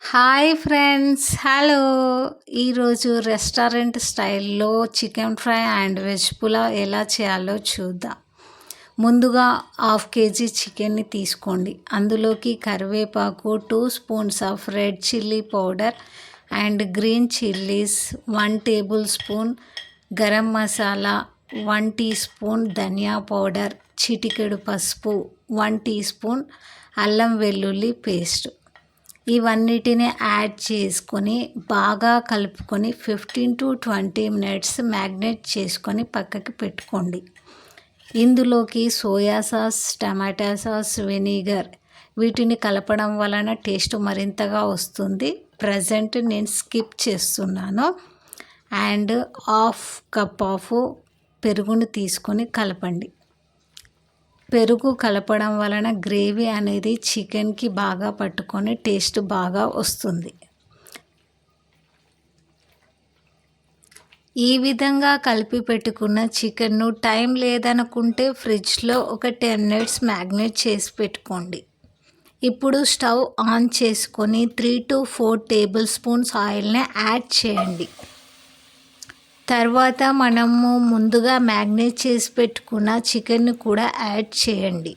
Hi friends, hello. ఈరోజు restaurant స్టైల్లో chicken fry and veg pulao ఎలా చేయాలో చూద్దాం. ముందుగా 1/2 kg చికెన్ని తీసుకోండి. అందులోకి కరివేపాకు, 2 spoons of red chilli powder and green chillies, 1 tablespoon garam masala, 1 teaspoon ధనియా పౌడర్, చిటికెడు పసుపు, 1 టీ స్పూన్ అల్లం వెల్లుల్లి పేస్ట్. ఇవన్నిటిని యాడ్ చేసుకొని బాగా కలుపుకొని 15 to 20 మినిట్స్ మ్యాగ్నేట్ చేసుకొని పక్కకి పెట్టుకోండి. ఇందులోకి సోయా సాస్, టమాటా సాస్, వెనిగర్ వీటిని కలపడం వలన టేస్ట్ మరింతగా వస్తుంది. ప్రజెంట్ నేను స్కిప్ చేస్తున్నాను. అండ్ 1/2 కప్ ఆఫ్ పెరుగుని తీసుకొని కలపండి. పెరుగు కలపడం వలన గ్రేవీ అనేది చికెన్కి బాగా పట్టుకొని టేస్ట్ బాగా వస్తుంది. ఈ విధంగా కలిపి పెట్టుకున్న చికెన్ను టైం లేదనుకుంటే ఫ్రిడ్జ్లో ఒక 10 మినిట్స్ మ్యాగ్నేట్ చేసి పెట్టుకోండి. ఇప్పుడు స్టవ్ ఆన్ చేసుకొని 3 to 4 టేబుల్ స్పూన్స్ ఆయిల్ని యాడ్ చేయండి. తర్వాత మనము ముందుగా మ్యాగ్నేట్ చేసి పెట్టుకున్న చికెన్ను కూడా యాడ్ చేయండి.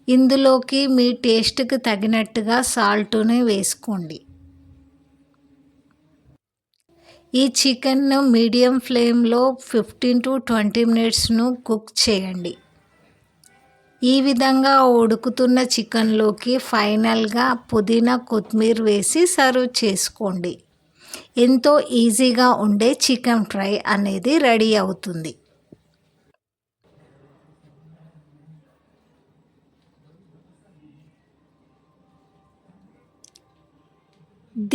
ఇందులోకి మీ టేస్ట్కి తగినట్టుగా సాల్ట్ని వేసుకోండి. ఈ చికెన్ను మీడియం ఫ్లేమ్లో 15 to 20 మినిట్స్ను కుక్ చేయండి. ఈ విధంగా ఉడుకుతున్న చికెన్లోకి ఫైనల్గా పుదీనా, కొత్తిమీర వేసి సర్వ్ చేసుకోండి. ఎంతో ఈజీగా ఉండే చికెన్ ఫ్రై అనేది రెడీ అవుతుంది.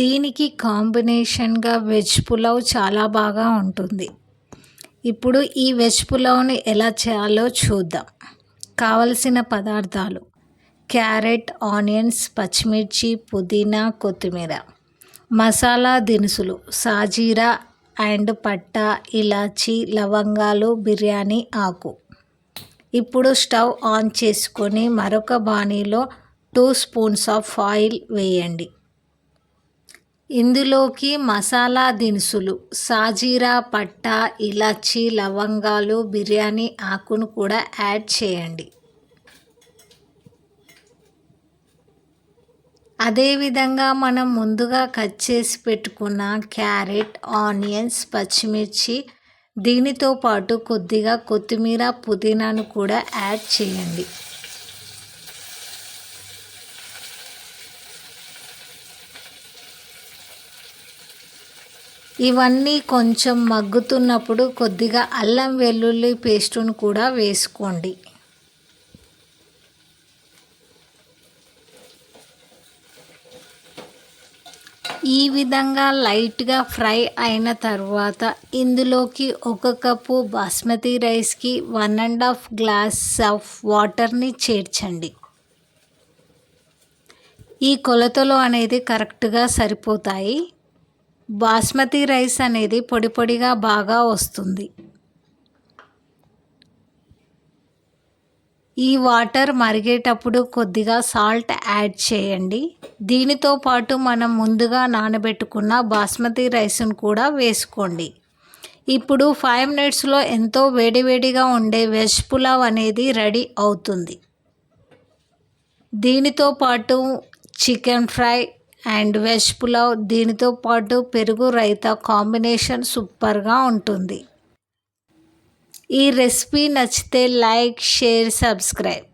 దీనికి కాంబినేషన్గా వెజ్ పులావ్ చాలా బాగా ఉంటుంది. ఇప్పుడు ఈ వెజ్ పులావ్ని ఎలా చేయాలో చూద్దాం. కావలసిన పదార్థాలు: క్యారెట్, ఆనియన్స్, పచ్చిమిర్చి, పుదీనా, కొత్తిమీర. మసాలా దినుసులు: సాజీరా అండ్ పట్టా, ఇలాచి, లవంగాలు, బిర్యానీ ఆకు. ఇప్పుడు స్టవ్ ఆన్ చేసుకొని మరొక బాణీలో 2 స్పూన్స్ ఆఫ్ ఆయిల్ వేయండి. ఇందులోకి మసాలా దినుసులు సాజీరా, పట్టా, ఇలాచి, లవంగాలు, బిర్యానీ ఆకును కూడా యాడ్ చేయండి. అదేవిధంగా మనం ముందుగా కట్ చేసి పెట్టుకున్న క్యారెట్, ఆనియన్స్, పచ్చిమిర్చి, దీనితో పాటు కొద్దిగా కొత్తిమీర, పుదీనాను కూడా యాడ్ చేయండి. ఇవన్నీ కొంచెం మగ్గుతున్నప్పుడు కొద్దిగా అల్లం వెల్లుల్లి పేస్టును కూడా వేసుకోండి. ఈ విధంగా లైట్గా ఫ్రై అయిన తర్వాత ఇందులోకి 1 కప్పు బాస్మతి రైస్కి 1.5 గ్లాస్ ఆఫ్ వాటర్ని చేర్చండి. ఈ కొలతలు అనేది కరెక్ట్గా సరిపోతాయి. బాస్మతి రైస్ అనేది పొడి పొడిగా బాగా వస్తుంది. ఈ వాటర్ మరిగేటప్పుడు కొద్దిగా సాల్ట్ యాడ్ చేయండి. దీనితో పాటు మనం ముందుగా నానబెట్టుకున్న బాస్మతి రైస్ను కూడా వేసుకోండి. ఇప్పుడు 5 మినిట్స్లో ఎంతో వేడివేడిగా ఉండే వెజ్ పులావ్ అనేది రెడీ అవుతుంది. దీనితో పాటు chicken fry and veg pulao, దీనితో పాటు పెరుగు రైతా కాంబినేషన్ సూపర్గా ఉంటుంది. ఈ రెసిపీ నచ్చితే లైక్, షేర్, సబ్స్క్రైబ్.